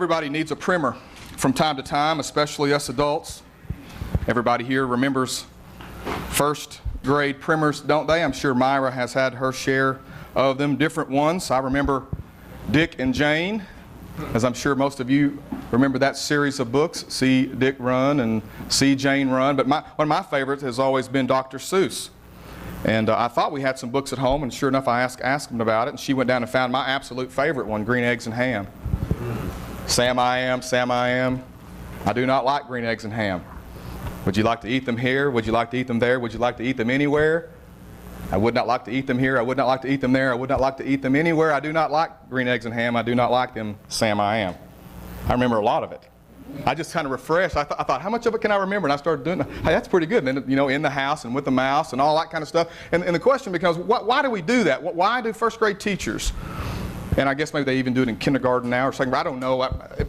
Everybody needs a primer from time to time, especially us adults. Everybody here remembers first grade primers, don't they? I'm sure Myra has had her share of them, different ones. I remember Dick and Jane, as I'm sure most of you remember that series of books, See Dick Run and See Jane Run. But one of my favorites has always been Dr. Seuss. And I thought we had some books at home, and sure enough I asked them about it, and she went down and found my absolute favorite one, Green Eggs and Ham. Sam I am, Sam I am. I do not like green eggs and ham. Would you like to eat them here? Would you like to eat them there? Would you like to eat them anywhere? I would not like to eat them here. I would not like to eat them there. I would not like to eat them anywhere. I do not like green eggs and ham. I do not like them, Sam I am. I remember a lot of it. I just kind of refreshed. I thought, how much of it can I remember? And I started doing it. Hey, that's pretty good. And then, you know, in the house and with the mouse and all that kind of stuff. And the question becomes, why do we do that? Why do first grade teachers, and I guess maybe they even do it in kindergarten now or second grade, I don't know.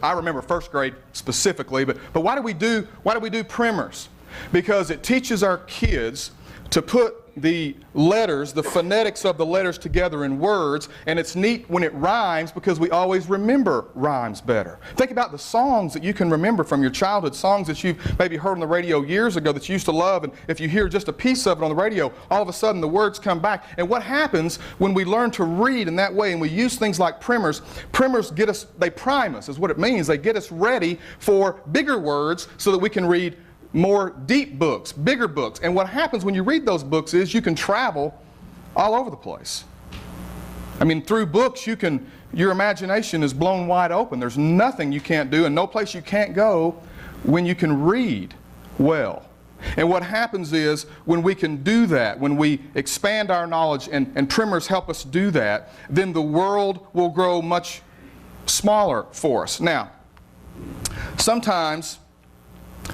I remember first grade specifically, but why do we do primers? Because it teaches our kids to put the letters, the phonetics of the letters together in words, and it's neat when it rhymes because we always remember rhymes better. Think about the songs that you can remember from your childhood, songs that you've maybe heard on the radio years ago that you used to love, and if you hear just a piece of it on the radio, all of a sudden the words come back. And what happens when we learn to read in that way and we use things like primers? Primers get us, they prime us is what it means. They get us ready for bigger words so that we can read more deep books, bigger books. And what happens when you read those books is you can travel all over the place. I mean, through books your imagination is blown wide open. There's nothing you can't do and no place you can't go when you can read well. And what happens is when we can do that, when we expand our knowledge and primers help us do that, then the world will grow much smaller for us. Now, sometimes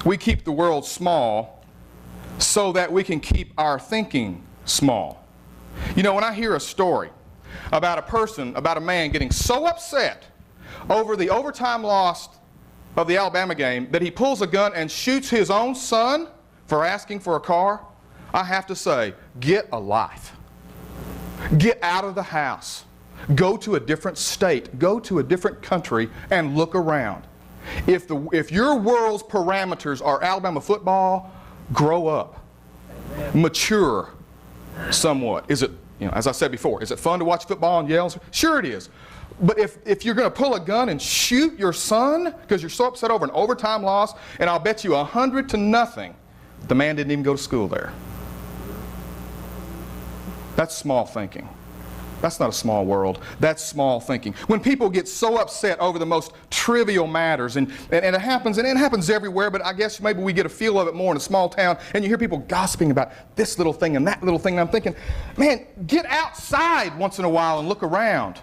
we keep the world small so that we can keep our thinking small. You know, when I hear a story about a man getting so upset over the overtime loss of the Alabama game that he pulls a gun and shoots his own son for asking for a car, I have to say, get a life. Get out of the house. Go to a different state. Go to a different country and look around. If your world's parameters are Alabama football, grow up. Mature somewhat. Is it, you know, as I said before, is it fun to watch football and yell? Sure it is. But if you're going to pull a gun and shoot your son because you're so upset over an overtime loss, and I'll bet you 100-0, the man didn't even go to school there. That's small thinking. That's not a small world. That's small thinking. When people get so upset over the most trivial matters, and it happens everywhere, but I guess maybe we get a feel of it more in a small town, and you hear people gossiping about this little thing and that little thing, and I'm thinking, man, get outside once in a while and look around.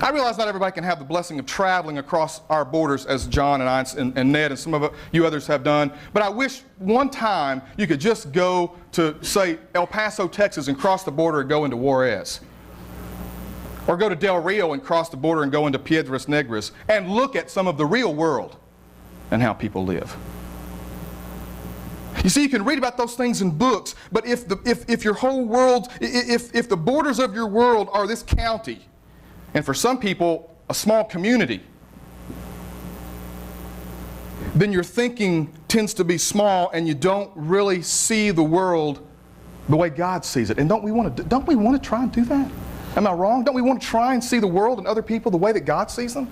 I realize not everybody can have the blessing of traveling across our borders as John and I and Ned and some of you others have done, but I wish one time you could just go to, say, El Paso, Texas and cross the border and go into Juarez. Or go to Del Rio and cross the border and go into Piedras Negras and look at some of the real world and how people live. You see, you can read about those things in books, but if your whole world, if the borders of your world are this county, and for some people, a small community, then your thinking tends to be small and you don't really see the world the way God sees it. And don't we want to try and do that? Am I wrong? Don't we want to try and see the world and other people the way that God sees them?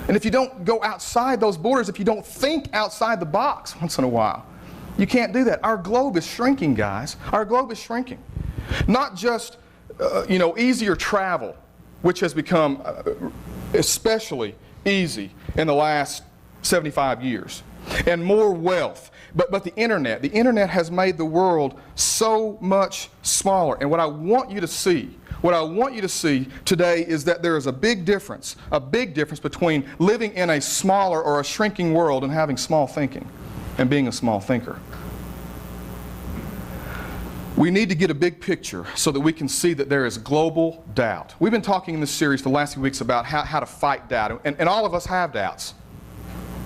And if you don't go outside those borders, if you don't think outside the box once in a while, you can't do that. Our globe is shrinking, guys. Our globe is shrinking. Not just, easier travel, which has become especially easy in the last 75 years, and more wealth. But the internet has made the world so much smaller. And what I want you to see today is that there is a big difference between living in a smaller or a shrinking world and having small thinking and being a small thinker. We need to get a big picture so that we can see that there is global doubt. We've been talking in this series for the last few weeks about how to fight doubt, and all of us have doubts.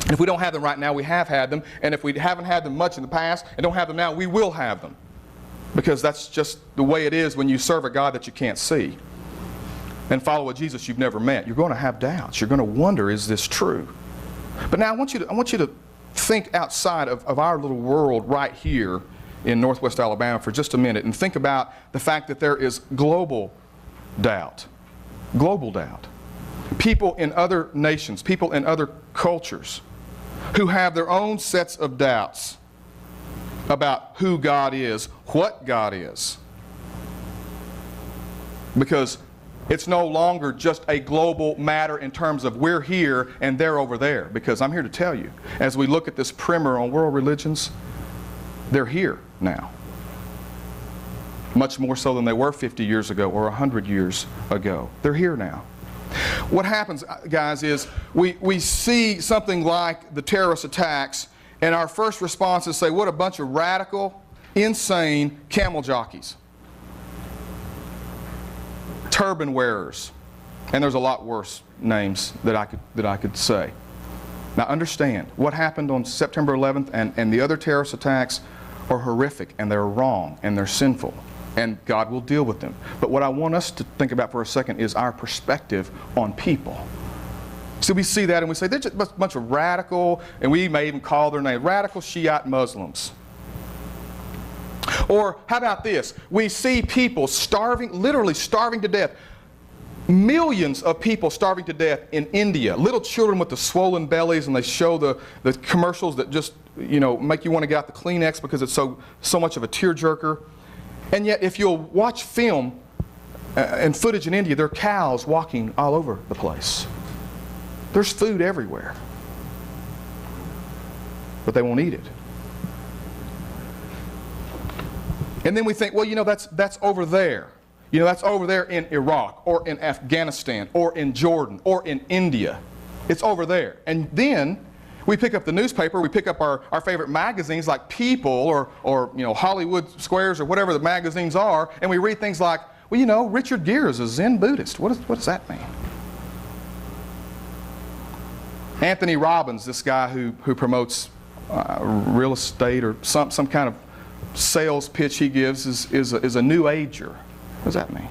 And if we don't have them right now, we have had them, and if we haven't had them much in the past and don't have them now, we will have them. Because that's just the way it is when you serve a God that you can't see. and follow a Jesus you've never met, you're going to have doubts. You're going to wonder, is this true? But now I want you to think outside of our little world right here in Northwest Alabama for just a minute and think about the fact that there is global doubt. Global doubt. People in other nations, people in other cultures who have their own sets of doubts about who God is, what God is. Because it's no longer just a global matter in terms of we're here and they're over there. Because I'm here to tell you, as we look at this primer on world religions, they're here now. Much more so than they were 50 years ago or 100 years ago. They're here now. What happens, guys, is we see something like the terrorist attacks, and our first response is say, what a bunch of radical, insane camel jockeys. Turban wearers, and there's a lot worse names that I could say. Now understand, what happened on September 11th and the other terrorist attacks are horrific, and they're wrong, and they're sinful, and God will deal with them. But what I want us to think about for a second is our perspective on people. So we see that and we say, they're just a bunch of radical, and we may even call their name, radical Shiite Muslims. Or how about this? We see people starving, literally starving to death. Millions of people starving to death in India. Little children with the swollen bellies, and they show the commercials that just, you know, make you want to get out the Kleenex because it's so much of a tearjerker. And yet if you'll watch film and footage in India, there are cows walking all over the place. There's food everywhere. But they won't eat it. And then we think, well, you know, that's over there. You know, that's over there in Iraq or in Afghanistan or in Jordan or in India. It's over there. And then we pick up the newspaper, we pick up our favorite magazines like People or you know, Hollywood Squares or whatever the magazines are, and we read things like, well, you know, Richard Gere is a Zen Buddhist. What does that mean? Anthony Robbins, this guy who promotes real estate or some kind of sales pitch he gives is a New Ager. What does that mean?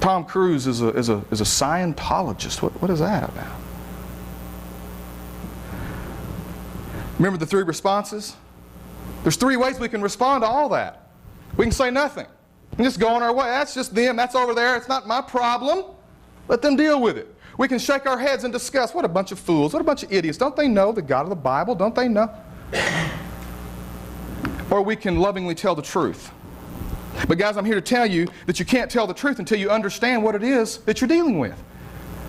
Tom Cruise is a Scientologist. What is that about? Remember the three responses? There's three ways we can respond to all that. We can say nothing and just go on our way. That's just them. That's over there. It's not my problem. Let them deal with it. We can shake our heads and discuss, what a bunch of fools, what a bunch of idiots. Don't they know the God of the Bible? Don't they know? Or we can lovingly tell the truth. But guys, I'm here to tell you that you can't tell the truth until you understand what it is that you're dealing with.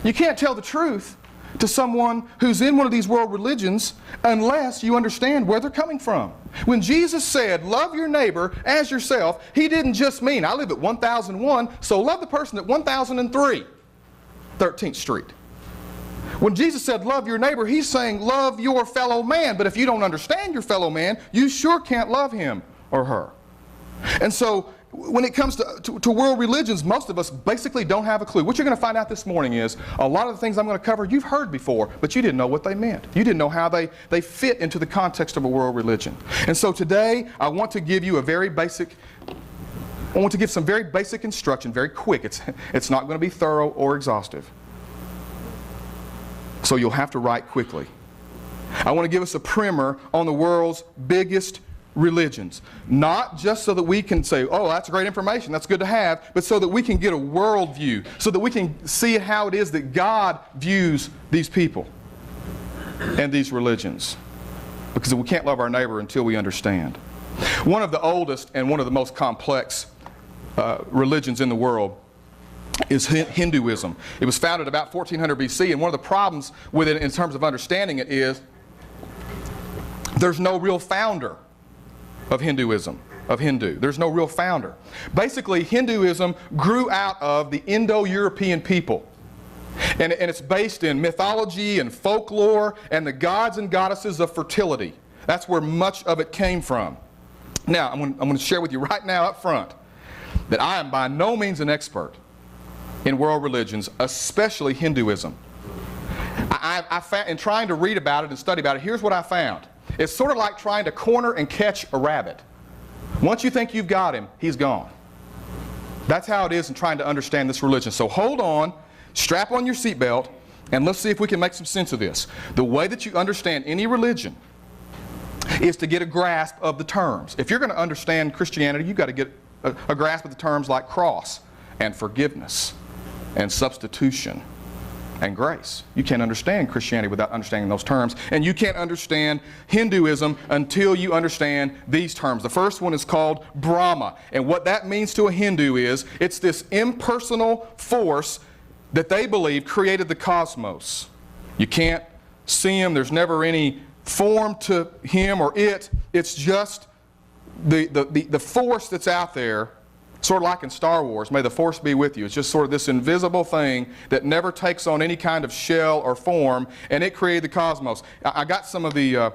You can't tell the truth to someone who's in one of these world religions unless you understand where they're coming from. When Jesus said, love your neighbor as yourself, he didn't just mean, I live at 1001, so love the person at 1003. 13th Street. When Jesus said love your neighbor, he's saying love your fellow man. But if you don't understand your fellow man, you sure can't love him or her. And so when it comes to world religions, most of us basically don't have a clue. What you're going to find out this morning is a lot of the things I'm going to cover you've heard before, but you didn't know what they meant. You didn't know how they fit into the context of a world religion. And so today I want to give you some very basic instruction, very quick. It's not going to be thorough or exhaustive. So you'll have to write quickly. I want to give us a primer on the world's biggest religions. Not just so that we can say, oh, that's great information, that's good to have, but so that we can get a world view, so that we can see how it is that God views these people and these religions. Because we can't love our neighbor until we understand. One of the oldest and one of the most complex religions in the world is Hinduism. It was founded about 1400 BC, and one of the problems with it in terms of understanding it is there's no real founder of Hinduism, of Hindu. There's no real founder. Basically, Hinduism grew out of the Indo-European people. And it's based in mythology and folklore and the gods and goddesses of fertility. That's where much of it came from. Now, I'm going to share with you right now up front that I am by no means an expert in world religions, especially Hinduism. I found, in trying to read about it and study about it, here's what I found. It's sort of like trying to corner and catch a rabbit. Once you think you've got him, he's gone. That's how it is in trying to understand this religion. So hold on, strap on your seatbelt, and let's see if we can make some sense of this. The way that you understand any religion is to get a grasp of the terms. If you're going to understand Christianity, you've got to get a grasp of the terms like cross and forgiveness and substitution and grace. You can't understand Christianity without understanding those terms. And you can't understand Hinduism until you understand these terms. The first one is called Brahma. And what that means to a Hindu is it's this impersonal force that they believe created the cosmos. You can't see him. There's never any form to him or it. It's just the force that's out there, sort of like in Star Wars, may the force be with you. It's just sort of this invisible thing that never takes on any kind of shell or form, and it created the cosmos. I got some of the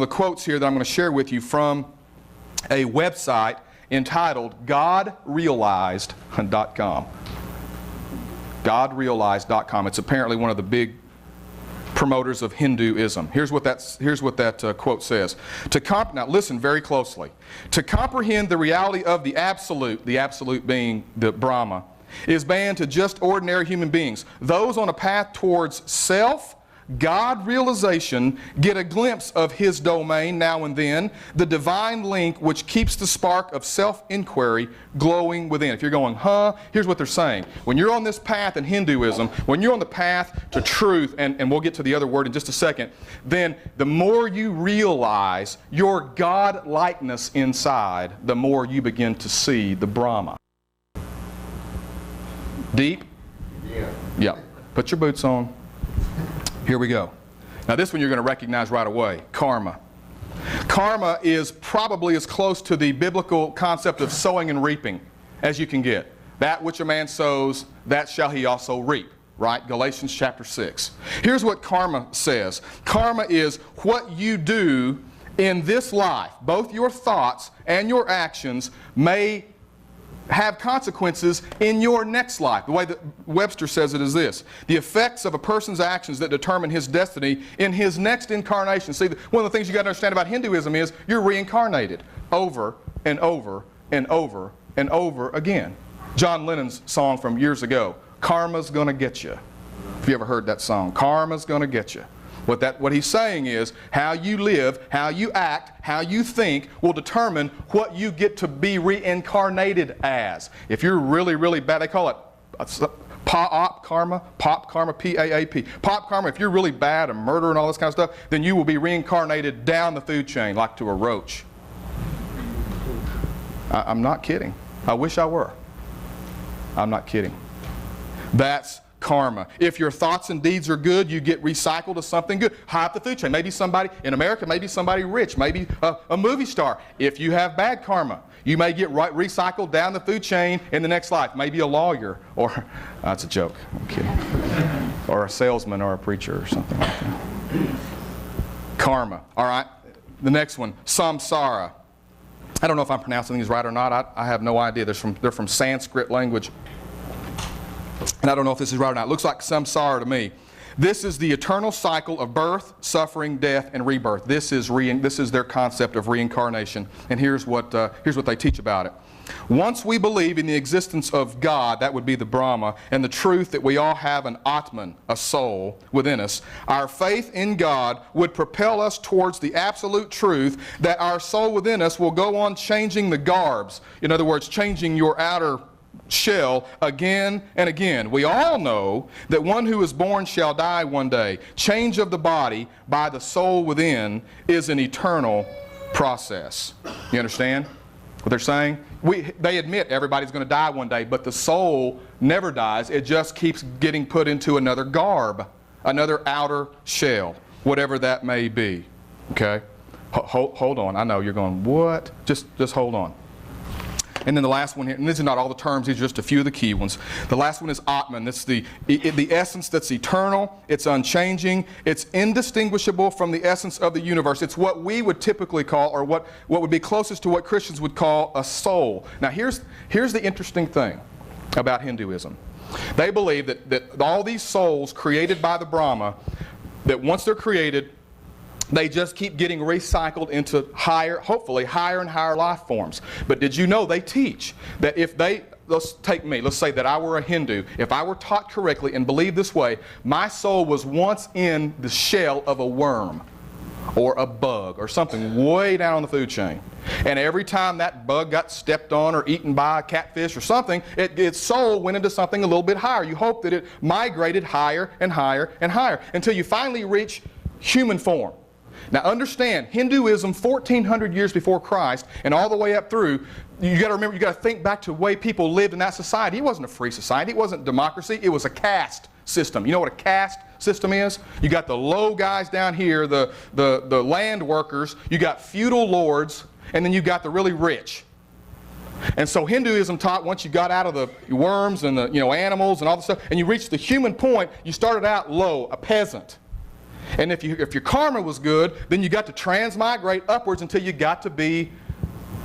quotes here that I'm going to share with you from a website entitled GodRealized.com. GodRealized.com. It's apparently one of the big promoters of Hinduism. Here's what that quote says. Now listen very closely. To comprehend the reality of the absolute being the Brahma, is banned to just ordinary human beings. Those on a path towards self, God realization, get a glimpse of His domain now and then, the divine link which keeps the spark of self-inquiry glowing within. If you're going, here's what they're saying. When you're on this path in Hinduism, when you're on the path to truth, and we'll get to the other word in just a second, then the more you realize your God-likeness inside, the more you begin to see the Brahma. Deep? Yeah. Put your boots on. Here we go. Now this one you're going to recognize right away. Karma. Karma is probably as close to the biblical concept of sowing and reaping as you can get. That which a man sows, that shall he also reap. Right? Galatians chapter 6. Here's what karma says. Karma is what you do in this life. Both your thoughts and your actions may have consequences in your next life. The way that Webster says it is this: the effects of a person's actions that determine his destiny in his next incarnation. See, one of the things you got to understand about Hinduism is you're reincarnated over and over and over and over again. John Lennon's song from years ago, Karma's Gonna Get You. Have you ever heard that song? Karma's Gonna Get You. What he's saying is how you live, how you act, how you think will determine what you get to be reincarnated as. If you're really, really bad, they call it pop karma, P-A-A-P. Pop karma, if you're really bad and murder and all this kind of stuff, then you will be reincarnated down the food chain like to a roach. I'm not kidding. I wish I were. I'm not kidding. That's karma. If your thoughts and deeds are good, you get recycled to something good. High up the food chain. Maybe somebody in America, maybe somebody rich, maybe a movie star. If you have bad karma, you may get recycled down the food chain in the next life. Maybe a lawyer, or that's a joke. I'm kidding. Or a salesman or a preacher or something like that. Karma. All right. The next one, samsara. I don't know if I'm pronouncing these right or not. I have no idea. They're from Sanskrit language. And I don't know if this is right or not. It looks like samsara to me. This is the eternal cycle of birth, suffering, death, and rebirth. This is their concept of reincarnation. And here's what they teach about it. Once we believe in the existence of God, that would be the Brahma, and the truth that we all have an Atman, a soul, within us, our faith in God would propel us towards the absolute truth that our soul within us will go on changing the garbs. In other words, changing your outer shell again and again. We all know that one who is born shall die one day. Change of the body by the soul within is an eternal process. You understand what they're saying? They admit everybody's going to die one day, but the soul never dies. It just keeps getting put into another garb, another outer shell, whatever that may be. Okay? Hold on. I know you're going, what? Just hold on. And then the last one here, and these are not all the terms, these are just a few of the key ones. The last one is Atman. That's the essence that's eternal, it's unchanging, it's indistinguishable from the essence of the universe. It's what we would typically call, or what would be closest to what Christians would call a soul. Now here's the interesting thing about Hinduism. They believe that all these souls created by the Brahma, that once they're created, they just keep getting recycled into hopefully higher and higher life forms. But did you know they teach that if let's take me. Let's say that I were a Hindu. If I were taught correctly and believed this way, my soul was once in the shell of a worm or a bug or something way down on the food chain. And every time that bug got stepped on or eaten by a catfish or something, its soul went into something a little bit higher. You hope that it migrated higher and higher and higher until you finally reach human form. Now understand, Hinduism 1400 years before Christ and all the way up through, you got to remember, you got to think back to the way people lived in that society. It wasn't a free society. It wasn't democracy. It was a caste system. You know what a caste system is? You got the low guys down here, the land workers, you got feudal lords, and then you got the really rich. And so Hinduism taught once you got out of the worms and the animals and all the stuff, and you reached the human point, you started out low, a peasant. And if your karma was good, then you got to transmigrate upwards until you got to be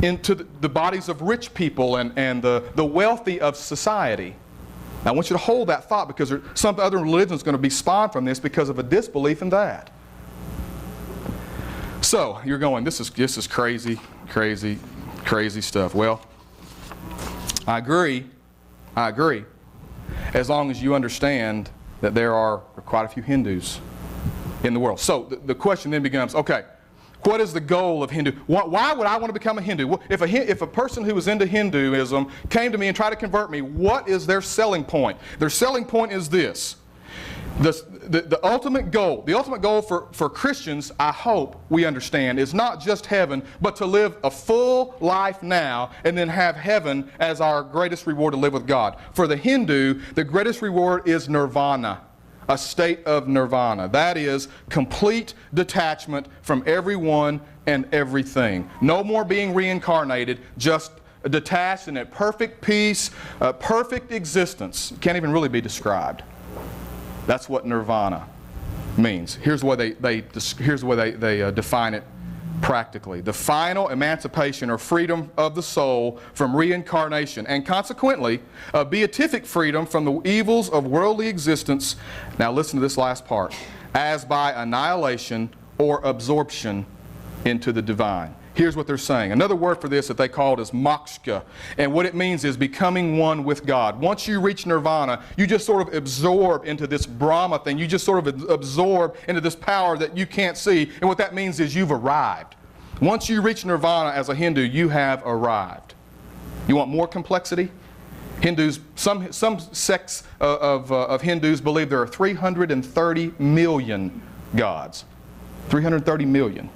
into the bodies of rich people and the wealthy of society. Now I want you to hold that thought, because some other religion is going to be spawned from this because of a disbelief in that. So you're going, this is crazy, crazy, crazy stuff. Well, I agree, as long as you understand that there are quite a few Hindus in the world. So the question then becomes, okay, what is the goal of Hindu? Why would I want to become a Hindu? If a person who is into Hinduism came to me and tried to convert me, what is their selling point? Their selling point is this. The ultimate goal for Christians, I hope we understand, is not just heaven, but to live a full life now and then have heaven as our greatest reward to live with God. For the Hindu, the greatest reward is nirvana, a state of nirvana. That is complete detachment from everyone and everything. No more being reincarnated, just detached and at perfect peace, perfect existence. Can't even really be described. That's what nirvana means. Here's the way they define it practically. The final emancipation or freedom of the soul from reincarnation, and consequently a beatific freedom from the evils of worldly existence. Now listen to this last part. As by annihilation or absorption into the divine. Here's what they're saying. Another word for this that they called is moksha. And what it means is becoming one with God. Once you reach nirvana, you just sort of absorb into this Brahma thing. You just sort of absorb into this power that you can't see. And what that means is you've arrived. Once you reach nirvana as a Hindu, you have arrived. You want more complexity? Hindus, some sects of Hindus believe there are 330 million gods. 330 million.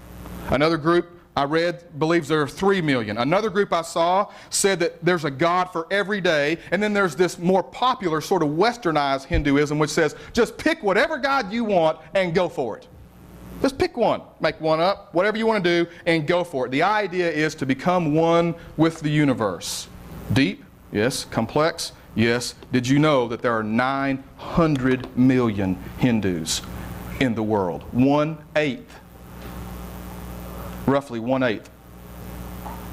Another group I read believes there are 3 million. Another group I saw said that there's a God for every day, and then there's this more popular sort of westernized Hinduism which says just pick whatever God you want and go for it. Just pick one, make one up, whatever you want to do, and go for it. The idea is to become one with the universe. Deep, yes. Complex, yes. Did you know that there are 900 million Hindus in the world? 1/8. Roughly 1/8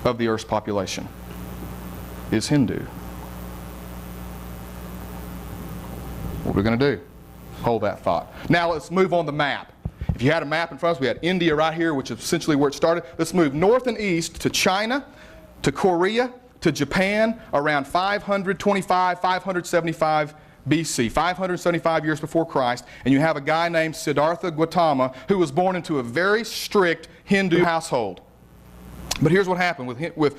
of the Earth's population is Hindu. What are we going to do? Hold that thought. Now let's move on the map. If you had a map in front of us, we had India right here, which is essentially where it started. Let's move north and east to China, to Korea, to Japan, around 525, 575 BC, 575 years before Christ, and you have a guy named Siddhartha Gautama who was born into a very strict Hindu household. But here's what happened with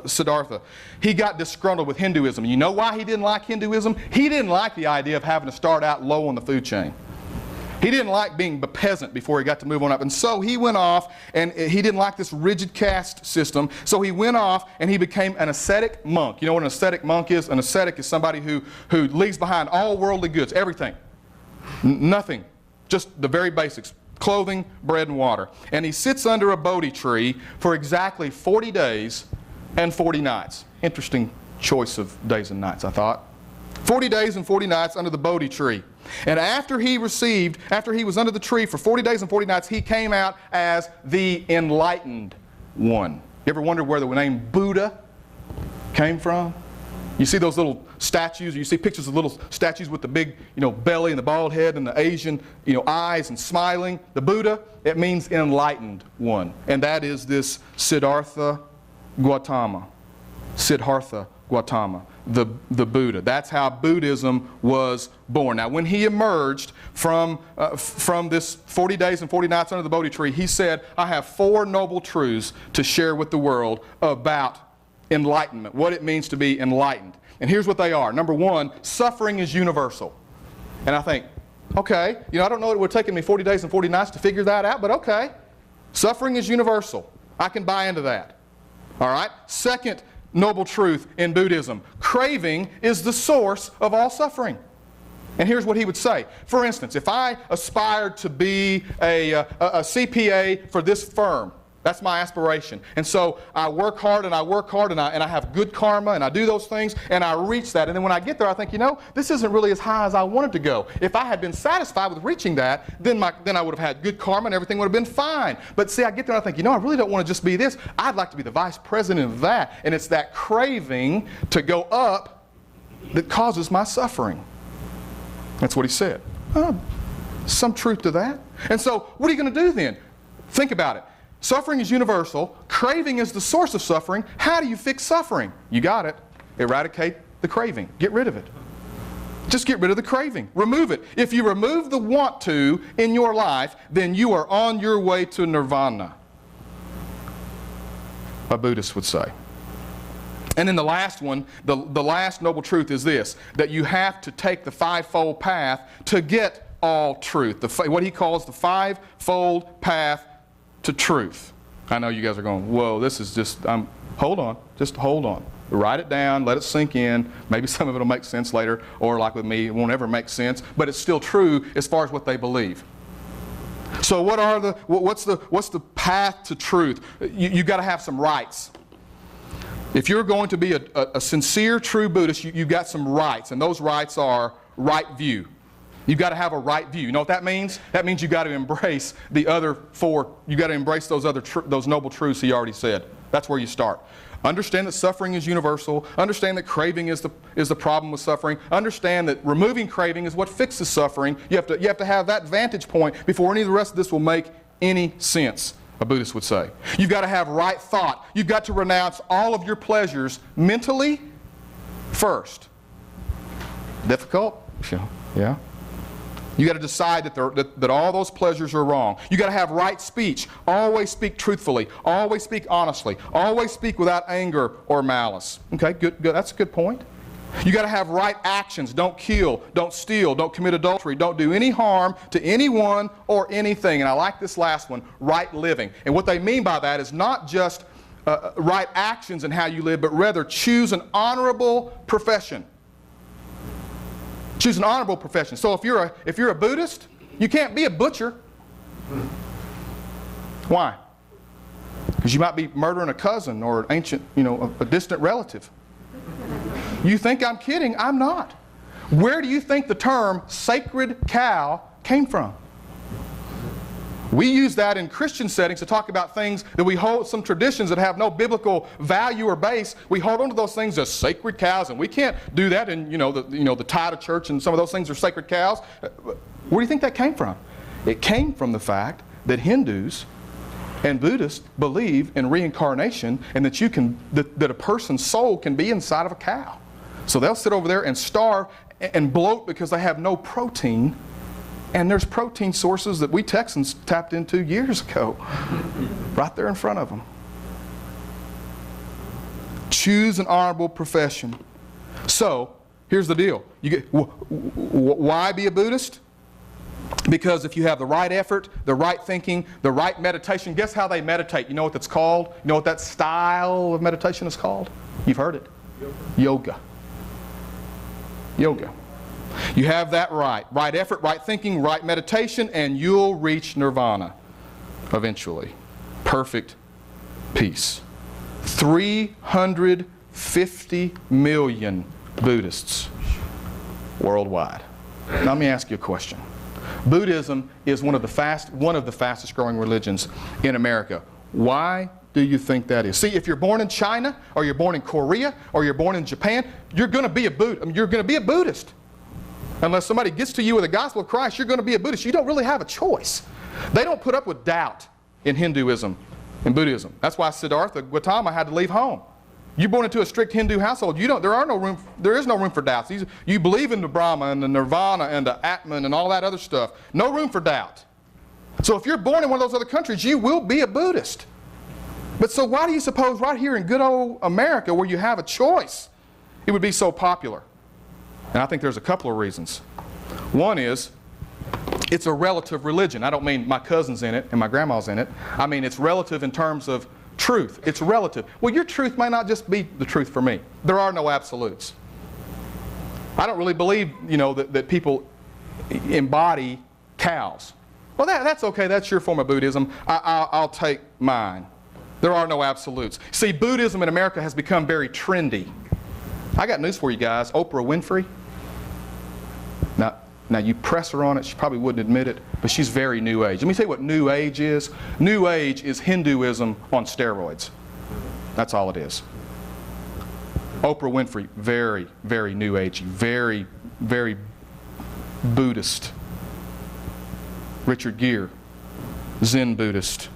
Siddhartha. He got disgruntled with Hinduism. You know why he didn't like Hinduism? He didn't like the idea of having to start out low on the food chain. He didn't like being a peasant before he got to move on up. And so he went off, and he didn't like this rigid caste system. So he went off and he became an ascetic monk. You know what an ascetic monk is? An ascetic is somebody who leaves behind all worldly goods, everything. Nothing. Just the very basics. Clothing, bread, and water. And he sits under a Bodhi tree for exactly 40 days and 40 nights. Interesting choice of days and nights, I thought. 40 days and 40 nights under the Bodhi tree. And after he was under the tree for 40 days and 40 nights, he came out as the enlightened one. You ever wondered where the name Buddha came from? You see those little statues, or you see pictures of little statues with the big, belly and the bald head and the Asian, eyes and smiling. The Buddha, it means enlightened one. And that is this Siddhartha Gautama. Siddhartha Gautama, the Buddha. That's how Buddhism was born. Now, when he emerged from this 40 days and 40 nights under the Bodhi tree, he said, I have 4 noble truths to share with the world about enlightenment, what it means to be enlightened. And here's what they are. Number 1, suffering is universal. And I think, okay, I don't know it would have taken me 40 days and 40 nights to figure that out, but okay. Suffering is universal. I can buy into that. All right? Second noble truth in Buddhism, craving is the source of all suffering. And here's what he would say. For instance, if I aspired to be a CPA for this firm, that's my aspiration. And so I work hard and I work hard and I have good karma and I do those things and I reach that. And then when I get there, I think, this isn't really as high as I wanted to go. If I had been satisfied with reaching that, then I would have had good karma and everything would have been fine. But see, I get there and I think, I really don't want to just be this. I'd like to be the vice president of that. And it's that craving to go up that causes my suffering. That's what he said. Some truth to that. And so what are you going to do then? Think about it. Suffering is universal. Craving is the source of suffering. How do you fix suffering? You got it. Eradicate the craving. Get rid of it. Just get rid of the craving. Remove it. If you remove the want to in your life, then you are on your way to nirvana, a Buddhist would say. And then the last one, the last noble truth is this, that you have to take the 5-fold path to get all truth. What he calls the 5-fold path to truth. I know you guys are going, whoa, this is just, hold on, just hold on. Write it down, let it sink in. Maybe some of it will make sense later, or like with me, it won't ever make sense, but it's still true as far as what they believe. So what's the path to truth? You got to have some rights. If you're going to be a sincere, true Buddhist, you've got some rights, and those rights are right view. You've got to have a right view. You know what that means? That means you've got to embrace the other 4. You've got to embrace those noble truths he already said. That's where you start. Understand that suffering is universal. Understand that craving is the problem with suffering. Understand that removing craving is what fixes suffering. You have to have that vantage point before any of the rest of this will make any sense, a Buddhist would say. You've got to have right thought. You've got to renounce all of your pleasures mentally first. Difficult? Yeah. You got to decide that all those pleasures are wrong. You got to have right speech. Always speak truthfully. Always speak honestly. Always speak without anger or malice. Okay, good. That's a good point. You got to have right actions. Don't kill. Don't steal. Don't commit adultery. Don't do any harm to anyone or anything. And I like this last one, right living. And what they mean by that is not just right actions in how you live, but rather choose an honorable profession. Choose an honorable profession. So if you're a Buddhist, you can't be a butcher. Why? Because you might be murdering a cousin or an ancient, a distant relative. You think I'm kidding? I'm not. Where do you think the term sacred cow came from? We use that in Christian settings to talk about things that we hold, some traditions that have no biblical value or base. We hold on to those things as sacred cows, and we can't do that in the tithe of church, and some of those things are sacred cows. Where do you think that came from? It came from the fact that Hindus and Buddhists believe in reincarnation, and that a person's soul can be inside of a cow. So they'll sit over there and starve and bloat because they have no protein. And there's protein sources that we Texans tapped into years ago, right there in front of them. Choose an honorable profession. So, here's the deal. Why be a Buddhist? Because if you have the right effort, the right thinking, the right meditation, guess how they meditate? You know what that's called? You know what that style of meditation is called? You've heard it. Yoga. Yoga. You have that right. Right effort, right thinking, right meditation, and you'll reach nirvana eventually. Perfect peace. 350 million Buddhists worldwide. Now, let me ask you a question. Buddhism is one of the fastest growing religions in America. Why do you think that is? See, if you're born in China, or you're born in Korea, or you're born in Japan, you're going to be a Buddhist. Unless somebody gets to you with the gospel of Christ, you're going to be a Buddhist. You don't really have a choice. They don't put up with doubt in Hinduism and Buddhism. That's why Siddhartha Gautama had to leave home. You're born into a strict Hindu household. There is no room for doubts. You believe in the Brahma and the Nirvana and the Atman and all that other stuff. No room for doubt. So if you're born in one of those other countries, you will be a Buddhist. But so why do you suppose right here in good old America, where you have a choice, it would be so popular? And I think there's a couple of reasons. One is, it's a relative religion. I don't mean my cousin's in it and my grandma's in it. I mean it's relative in terms of truth. It's relative. Well, your truth may not just be the truth for me. There are no absolutes. I don't really believe, that people embody cows. Well, that's okay. That's your form of Buddhism. I'll take mine. There are no absolutes. See, Buddhism in America has become very trendy. I got news for you guys. Oprah Winfrey. Now you press her on it, she probably wouldn't admit it, but she's very New Age. Let me tell you what New Age is. New Age is Hinduism on steroids. That's all it is. Oprah Winfrey, very, very New Age, very, very Buddhist. Richard Gere, Zen Buddhist.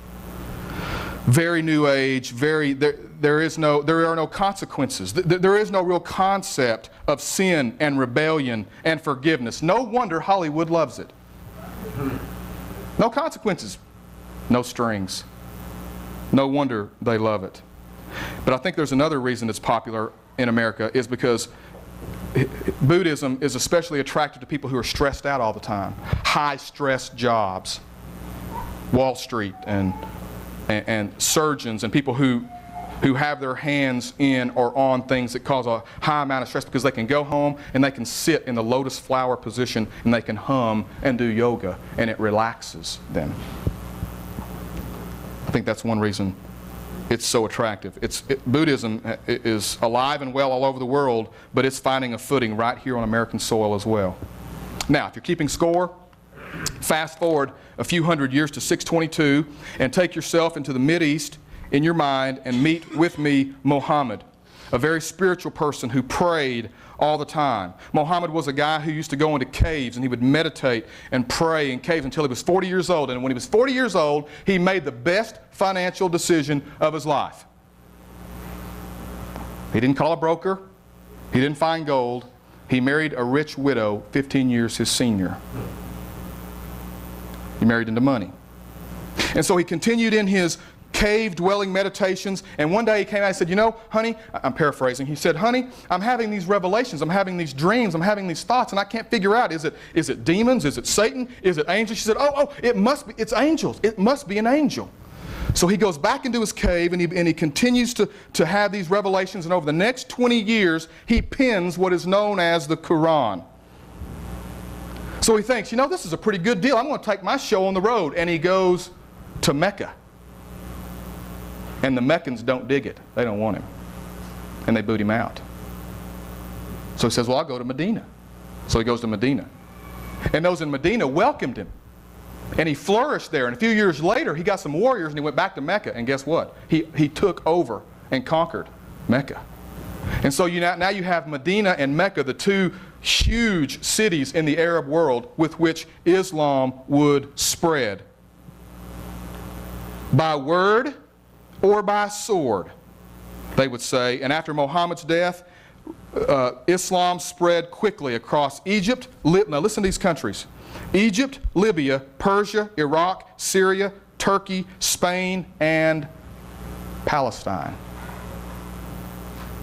Very New Age, there are no consequences. There is no real concept of sin and rebellion and forgiveness. No wonder Hollywood loves it. No consequences, no strings. No wonder they love it. But I think there's another reason it's popular in America is because Buddhism is especially attracted to people who are stressed out all the time. High-stress jobs. Wall Street and surgeons and people who have their hands in or on things that cause a high amount of stress, because they can go home and they can sit in the lotus flower position and they can hum and do yoga and it relaxes them. I think that's one reason it's so attractive. Buddhism is alive and well all over the world, but it's finding a footing right here on American soil as well. Now, if you're keeping score, fast forward a few hundred years to 622 and take yourself into the Mideast in your mind and meet with me Muhammad, a very spiritual person who prayed all the time. Muhammad was a guy who used to go into caves and he would meditate and pray in caves until he was 40 years old. And when he was 40 years old, he made the best financial decision of his life. He didn't call a broker. He didn't find gold. He married a rich widow 15 years his senior. He married into money. And so he continued in his cave-dwelling meditations, and one day he came out and said, honey, I'm paraphrasing, he said, honey, I'm having these revelations, I'm having these dreams, I'm having these thoughts, and I can't figure out, is it demons, is it Satan, is it angels? She said, it's angels, it must be an angel. So he goes back into his cave and he continues to have these revelations, and over the next 20 years he pens what is known as the Quran. So he thinks, this is a pretty good deal, I'm going to take my show on the road, and he goes to Mecca. And the Meccans don't dig it. They don't want him. And they boot him out. So he says, well, I'll go to Medina. So he goes to Medina. And those in Medina welcomed him. And he flourished there. And a few years later, he got some warriors and he went back to Mecca. And guess what? He took over and conquered Mecca. And so now you have Medina and Mecca, the two huge cities in the Arab world with which Islam would spread. By word or by sword, they would say. And after Muhammad's death, Islam spread quickly across Egypt. Now listen to these countries. Egypt, Libya, Persia, Iraq, Syria, Turkey, Spain, and Palestine.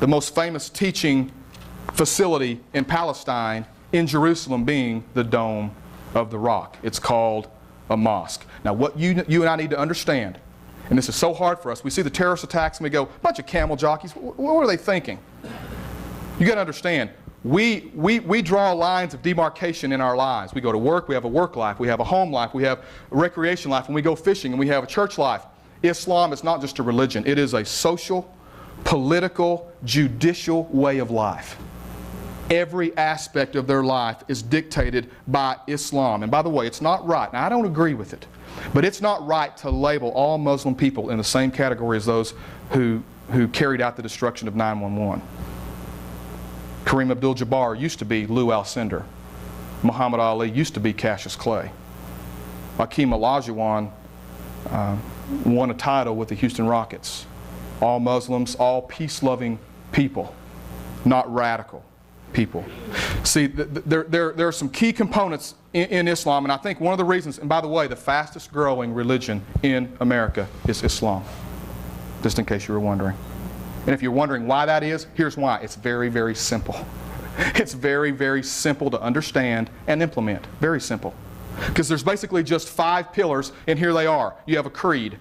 The most famous teaching facility in Palestine, in Jerusalem, being the Dome of the Rock. It's called a mosque. Now what you and I need to understand, and this is so hard for us, we see the terrorist attacks and we go, bunch of camel jockeys, what are they thinking? You got to understand, we draw lines of demarcation in our lives. We go to work, we have a work life, we have a home life, we have a recreation life, and we go fishing, and we have a church life. Islam is not just a religion, it is a social, political, judicial way of life. Every aspect of their life is dictated by Islam. And by the way, it's not right. Now, I don't agree with it, but it's not right to label all Muslim people in the same category as those who carried out the destruction of 9/11. Kareem Abdul-Jabbar used to be Lou Alcindor. Muhammad Ali used to be Cassius Clay. Hakeem Olajuwon won a title with the Houston Rockets. all Muslims, all peace-loving people, not radical people. See, there are some key components in Islam, and I think one of the reasons, and by the way, the fastest growing religion in America is Islam, just in case you were wondering. And if you're wondering why that is, here's why. It's very, very simple. It's very, very simple to understand and implement. Very simple. Because there's basically just 5 pillars, and here they are. You have a creed.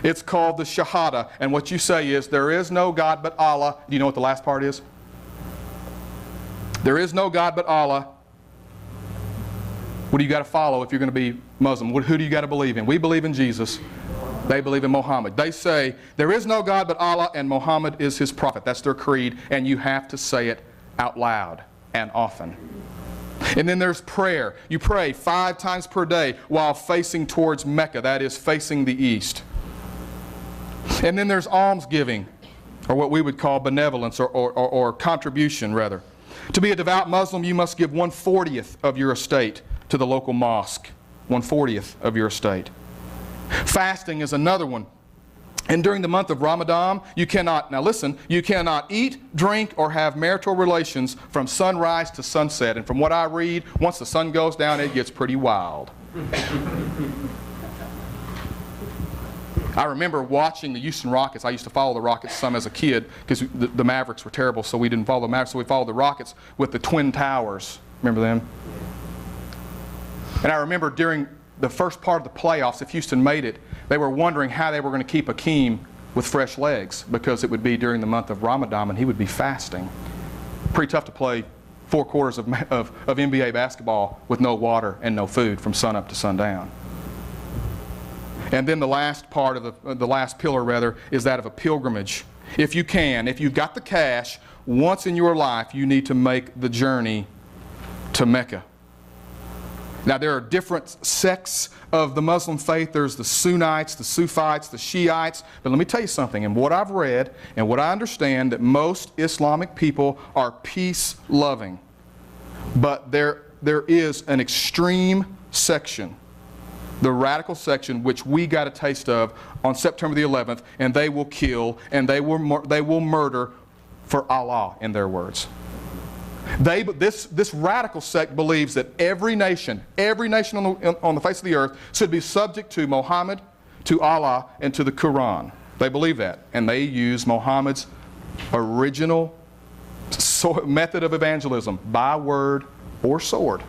It's called the Shahada, and what you say is, there is no God but Allah. Do you know what the last part is? There is no God but Allah. What do you got to follow if you're going to be Muslim? Who do you got to believe in? We believe in Jesus. They believe in Muhammad. They say, there is no God but Allah, and Muhammad is his prophet. That's their creed, and you have to say it out loud and often. And then there's prayer. You pray 5 times per day while facing towards Mecca, that is, facing the east. And then there's almsgiving, or what we would call benevolence, or contribution, rather. To be a devout Muslim, you must give 1/40th of your estate to the local mosque. 1/40th of your estate. Fasting is another one. And during the month of Ramadan, you cannot, now listen, you cannot eat, drink, or have marital relations from sunrise to sunset. And from what I read, once the sun goes down, it gets pretty wild. I remember watching the Houston Rockets. I used to follow the Rockets some as a kid because the Mavericks were terrible, so we didn't follow the Mavericks, so we followed the Rockets with the Twin Towers. Remember them? And I remember during the first part of the playoffs, if Houston made it, they were wondering how they were going to keep Akeem with fresh legs because it would be during the month of Ramadan and he would be fasting. Pretty tough to play 4 quarters of NBA basketball with no water and no food from sun up to sundown. And then the last part of the last pillar, rather, is that of a pilgrimage. If you can, if you've got the cash, once in your life you need to make the journey to Mecca. Now there are different sects of the Muslim faith. There's the Sunnites, the Sufites, the Shiites. But let me tell you something, and what I've read and what I understand, that most Islamic people are peace-loving. But there is an extreme section, the radical section, which we got a taste of on September the 11th, and they will kill and they will murder for Allah, in their words. This radical sect believes that every nation on the face of the earth should be subject to Muhammad, to Allah, and to the Quran. They believe that, and they use Muhammad's original method of evangelism, by word or sword.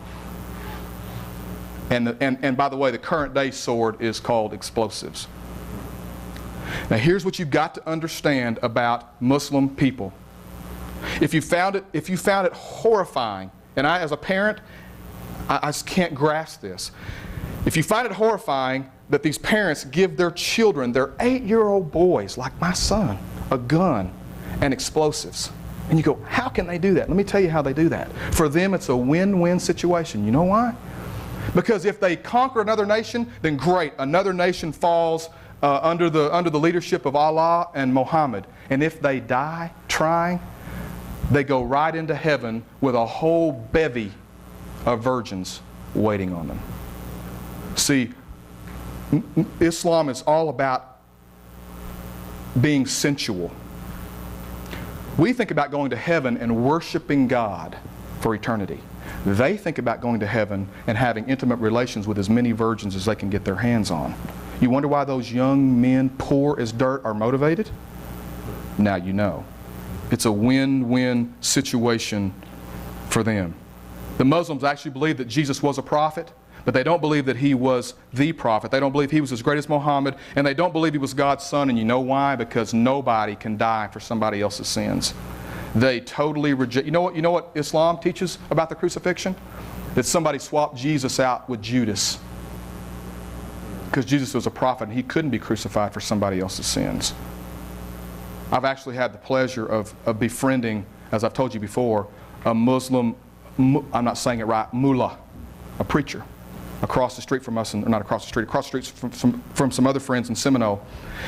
And by the way, the current day sword is called explosives. Now here's what you've got to understand about Muslim people. If you found it horrifying, and I as a parent, I just can't grasp this. If you find it horrifying that these parents give their children, their 8-year-old boys, like my son, a gun and explosives, and you go, how can they do that? Let me tell you how they do that. For them, it's a win-win situation. You know why? Because if they conquer another nation, then great, another nation falls under the leadership of Allah and Muhammad. And if they die trying, they go right into heaven with a whole bevy of virgins waiting on them. See, Islam is all about being sensual. We think about going to heaven and worshiping God for eternity. They think about going to heaven and having intimate relations with as many virgins as they can get their hands on. You wonder why those young men, poor as dirt, are motivated? Now you know. It's a win-win situation for them. The Muslims actually believe that Jesus was a prophet, but they don't believe that he was the prophet. They don't believe he was as great as Muhammad, and they don't believe he was God's son. And you know why? Because nobody can die for somebody else's sins. They totally reject. You know what Islam teaches about the crucifixion? That somebody swapped Jesus out with Judas. Because Jesus was a prophet and he couldn't be crucified for somebody else's sins. I've actually had the pleasure of befriending, as I've told you before, a Muslim, I'm not saying it right, mullah, a preacher, across the street from us, and not across the street from some other friends in Seminole.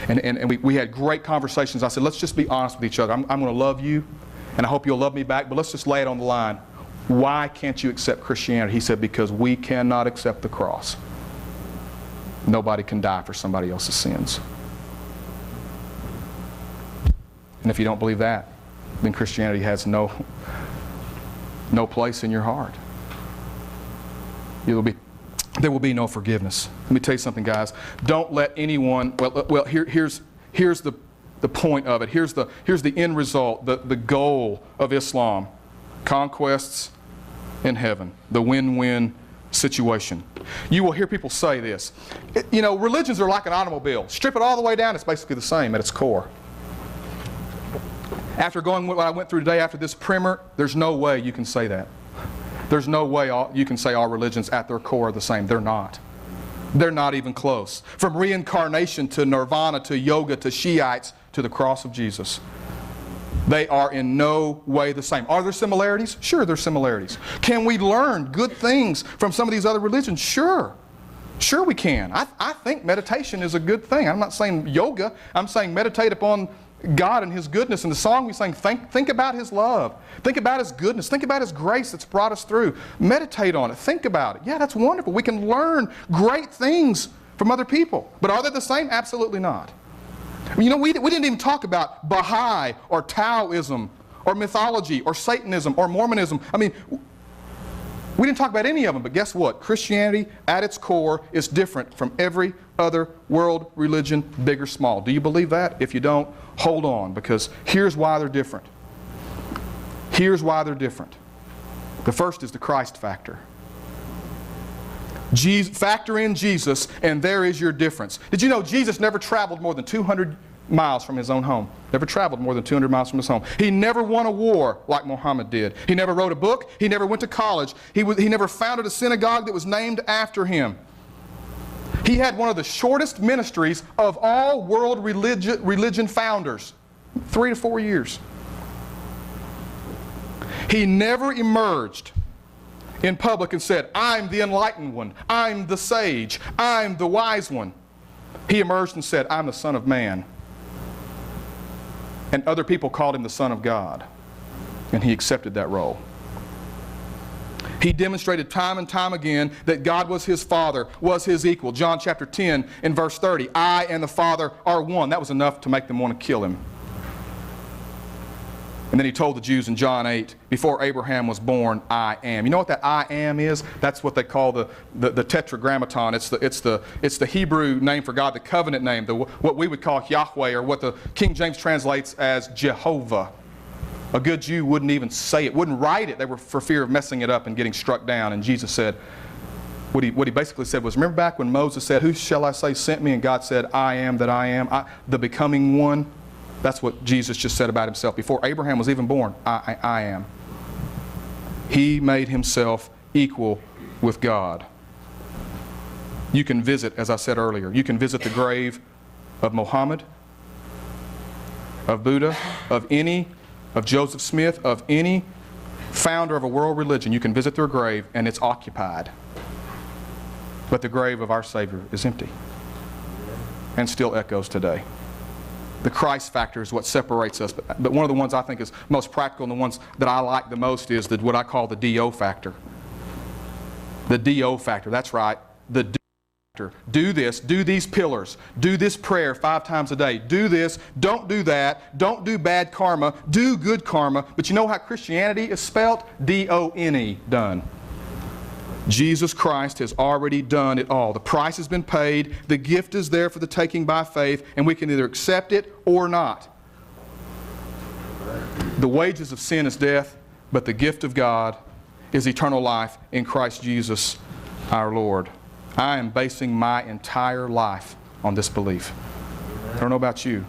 And we had great conversations. I said, let's just be honest with each other. I'm going to love you, and I hope you'll love me back, but let's just lay it on the line. Why can't you accept Christianity? He said, because we cannot accept the cross. Nobody can die for somebody else's sins. And if you don't believe that, then Christianity has no place in your heart. There will be no forgiveness. Let me tell you something, guys. Don't let anyone, here's the point of it. Here's the end result, the goal of Islam. Conquests in heaven. The win-win situation. You will hear people say this. Religions are like an automobile. Strip it all the way down, it's basically the same at its core. After going what I went through today after this primer, there's no way you can say that. There's no way you can say all religions at their core are the same. They're not. They're not even close. From reincarnation to nirvana to yoga to Shiites to the cross of Jesus. They are in no way the same. Are there similarities? Sure, there's similarities. Can we learn good things from some of these other religions? Sure. Sure we can. I think meditation is a good thing. I'm not saying yoga. I'm saying meditate upon God and His goodness. And the song we sang, think about His love. Think about His goodness. Think about His grace that's brought us through. Meditate on it. Think about it. Yeah, that's wonderful. We can learn great things from other people. But are they the same? Absolutely not. We didn't even talk about Baha'i or Taoism or mythology or Satanism or Mormonism. We didn't talk about any of them, but guess what? Christianity at its core is different from every other world religion, big or small. Do you believe that? If you don't, hold on, because here's why they're different. Here's why they're different. The first is the Christ factor. Factor in Jesus, and there is your difference. Did you know Jesus never traveled more than 200 miles from his own home? Never traveled more than 200 miles from his home. He never won a war like Muhammad did. He never wrote a book. He never went to college. He never founded a synagogue that was named after him. He had one of the shortest ministries of all world religion founders. 3 to 4 years. He never emerged in public and said, I'm the enlightened one, I'm the sage, I'm the wise one. He emerged and said, I'm the Son of Man. And other people called him the Son of God. And he accepted that role. He demonstrated time and time again that God was his Father, was his equal. John chapter 10 and verse 30, I and the Father are one. That was enough to make them want to kill him. And then he told the Jews in John 8, before Abraham was born, I am. You know what that I am is? That's what they call the tetragrammaton. It's the Hebrew name for God, the covenant name, what we would call Yahweh, or what the King James translates as Jehovah. A good Jew wouldn't even say it, wouldn't write it. They were for fear of messing it up and getting struck down. And Jesus said, what he basically said was, remember back when Moses said, who shall I say sent me? And God said, I am that I am, the becoming one. That's what Jesus just said about himself. Before Abraham was even born, I am. He made himself equal with God. You can visit, as I said earlier, you can visit the grave of Muhammad, of Buddha, of Joseph Smith, of any founder of a world religion. You can visit their grave and it's occupied. But the grave of our Savior is empty and still echoes today. The Christ factor is what separates us. But one of the ones I think is most practical and the ones that I like the most is what I call the D-O factor. The D-O factor, that's right. The do factor. Do this, do these pillars, do this prayer 5 times a day. Do this, don't do that, don't do bad karma, do good karma. But you know how Christianity is spelt? D-O-N-E, done. Jesus Christ has already done it all. The price has been paid. The gift is there for the taking by faith, and we can either accept it or not. The wages of sin is death, but the gift of God is eternal life in Christ Jesus our Lord. I am basing my entire life on this belief. I don't know about you,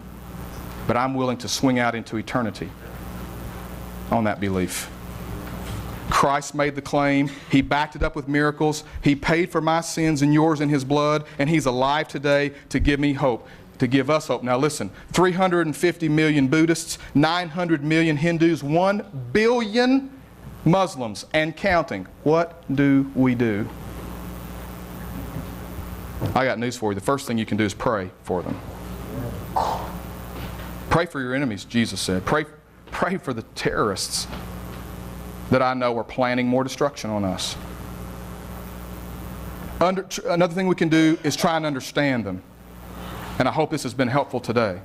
but I'm willing to swing out into eternity on that belief. Christ made the claim. He backed it up with miracles. He paid for my sins and yours in His blood, and He's alive today to give me hope, to give us hope. Now listen, 350 million Buddhists, 900 million Hindus, 1 billion Muslims, and counting. What do we do? I got news for you. The first thing you can do is pray for them. Pray for your enemies, Jesus said. Pray for the terrorists that I know are planning more destruction on us. Another thing we can do is try and understand them. And I hope this has been helpful today.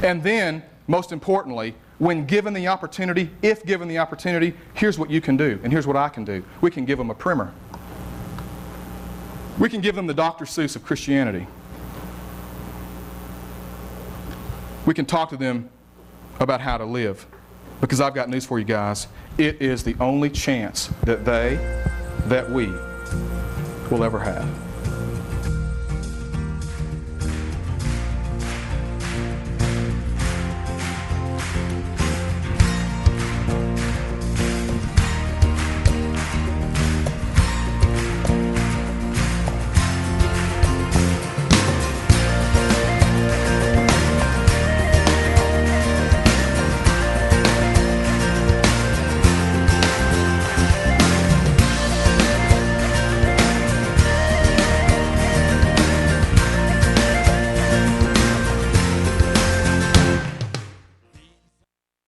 And then most importantly, when given the opportunity, if given the opportunity, here's what you can do, and here's what I can do. We can give them a primer. We can give them the Dr. Seuss of Christianity. We can talk to them about how to live. Because I've got news for you guys. It is the only chance that we will ever have.